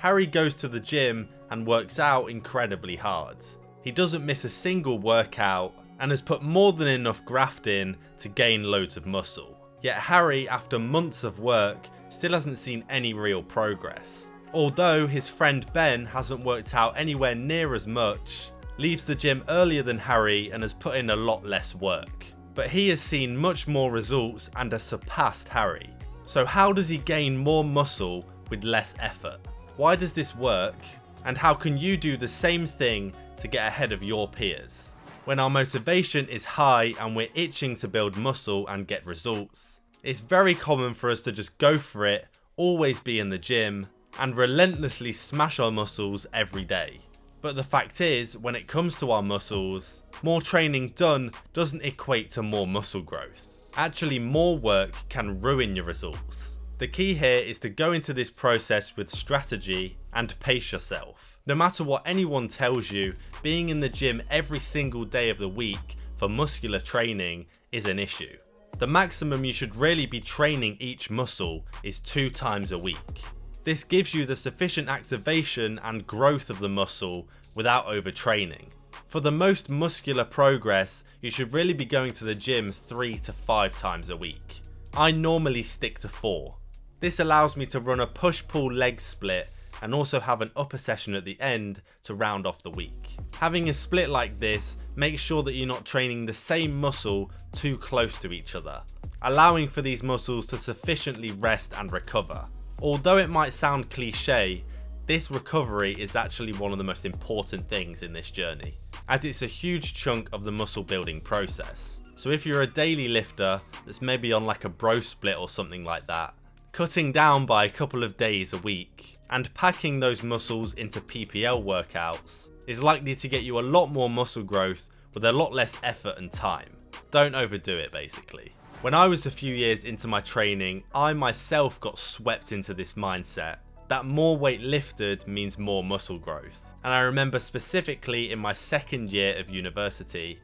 Harry goes to the gym and works out incredibly hard. He doesn't miss a single workout and has put more than enough graft in to gain loads of muscle. Yet Harry, after months of work, still hasn't seen any real progress. Although his friend Ben hasn't worked out anywhere near as much, leaves the gym earlier than Harry and has put in a lot less work. But he has seen much more results and has surpassed Harry. So how does he gain more muscle with less effort? Why does this work? And how can you do the same thing to get ahead of your peers? When our motivation is high and we're itching to build muscle and get results, it's very common for us to just go for it, always be in the gym, and relentlessly smash our muscles every day. But the fact is, when it comes to our muscles, more training done doesn't equate to more muscle growth. Actually, more work can ruin your results. The key here is to go into this process with strategy and pace yourself. No matter what anyone tells you, being in the gym every single day of the week for muscular training is an issue. The maximum you should really be training each muscle is 2 times a week. This gives you the sufficient activation and growth of the muscle without overtraining. For the most muscular progress, you should really be going to the gym 3 to 5 times a week. I normally stick to 4. This allows me to run a push-pull leg split and also have an upper session at the end to round off the week. Having a split like this makes sure that you're not training the same muscle too close to each other, allowing for these muscles to sufficiently rest and recover. Although it might sound cliche, this recovery is actually one of the most important things in this journey, as it's a huge chunk of the muscle building process. So if you're a daily lifter that's maybe on like a bro split or something like that, cutting down by a couple of days a week and packing those muscles into PPL workouts is likely to get you a lot more muscle growth with a lot less effort and time. Don't overdo it basically. When I was a few years into my training, I myself got swept into this mindset that more weight lifted means more muscle growth. And I remember specifically in my second year of university,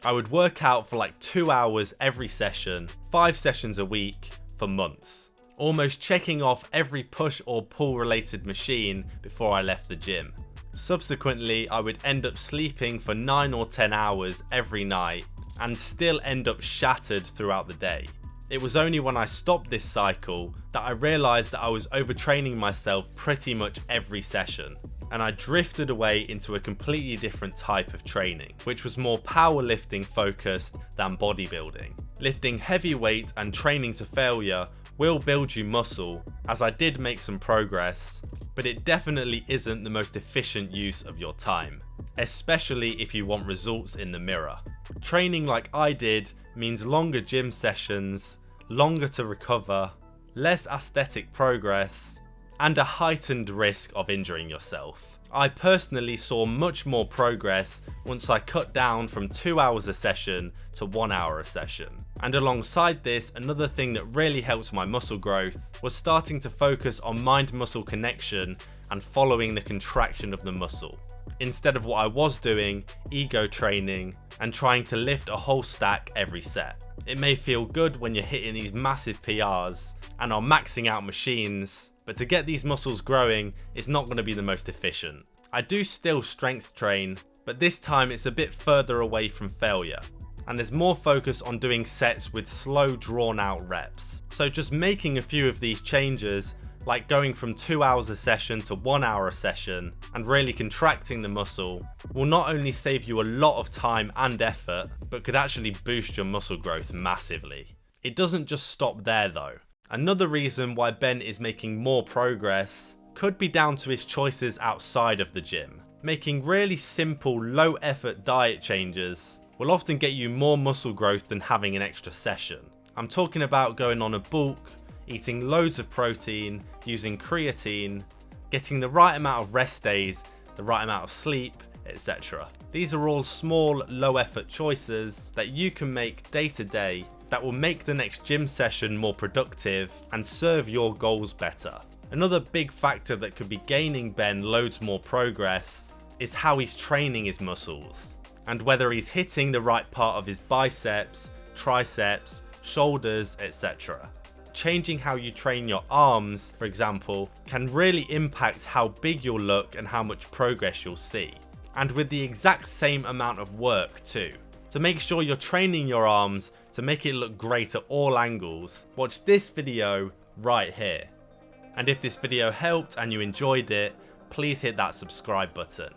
I would work out for like 2 hours every session, 5 sessions a week for months, almost checking off every push or pull related machine before I left the gym. Subsequently, I would end up sleeping for 9 or 10 hours every night and still end up shattered throughout the day. It was only when I stopped this cycle that I realised that I was overtraining myself pretty much every session, and I drifted away into a completely different type of training, which was more powerlifting focused than bodybuilding. Lifting heavy weight and training to failure will build you muscle, as I did make some progress, but it definitely isn't the most efficient use of your time, especially if you want results in the mirror. Training like I did means longer gym sessions, longer to recover, less aesthetic progress, and a heightened risk of injuring yourself. I personally saw much more progress once I cut down from 2 hours a session to 1 hour a session. And alongside this, another thing that really helped my muscle growth was starting to focus on mind-muscle connection and following the contraction of the muscle, instead of what I was doing, ego training, and trying to lift a whole stack every set. It may feel good when you're hitting these massive PRs and are maxing out machines, but to get these muscles growing is not going to be the most efficient. I do still strength train, but this time it's a bit further away from failure, and there's more focus on doing sets with slow drawn out reps. So just making a few of these changes, like going from 2 hours a session to 1 hour a session and really contracting the muscle, will not only save you a lot of time and effort, but could actually boost your muscle growth massively. It doesn't just stop there though. Another reason why Ben is making more progress could be down to his choices outside of the gym. Making really simple, low effort diet changes will often get you more muscle growth than having an extra session. I'm talking about going on a bulk, eating loads of protein, using creatine, getting the right amount of rest days, the right amount of sleep, etc. These are all small, low effort choices that you can make day to day that will make the next gym session more productive and serve your goals better. Another big factor that could be gaining Ben loads more progress is how he's training his muscles, and whether he's hitting the right part of his biceps, triceps, shoulders, etc. changing how you train your arms, for example, can really impact how big you'll look and how much progress you'll see. And with the exact same amount of work too. So make sure you're training your arms to make it look great at all angles. Watch this video right here. And if this video helped and you enjoyed it, please hit that subscribe button.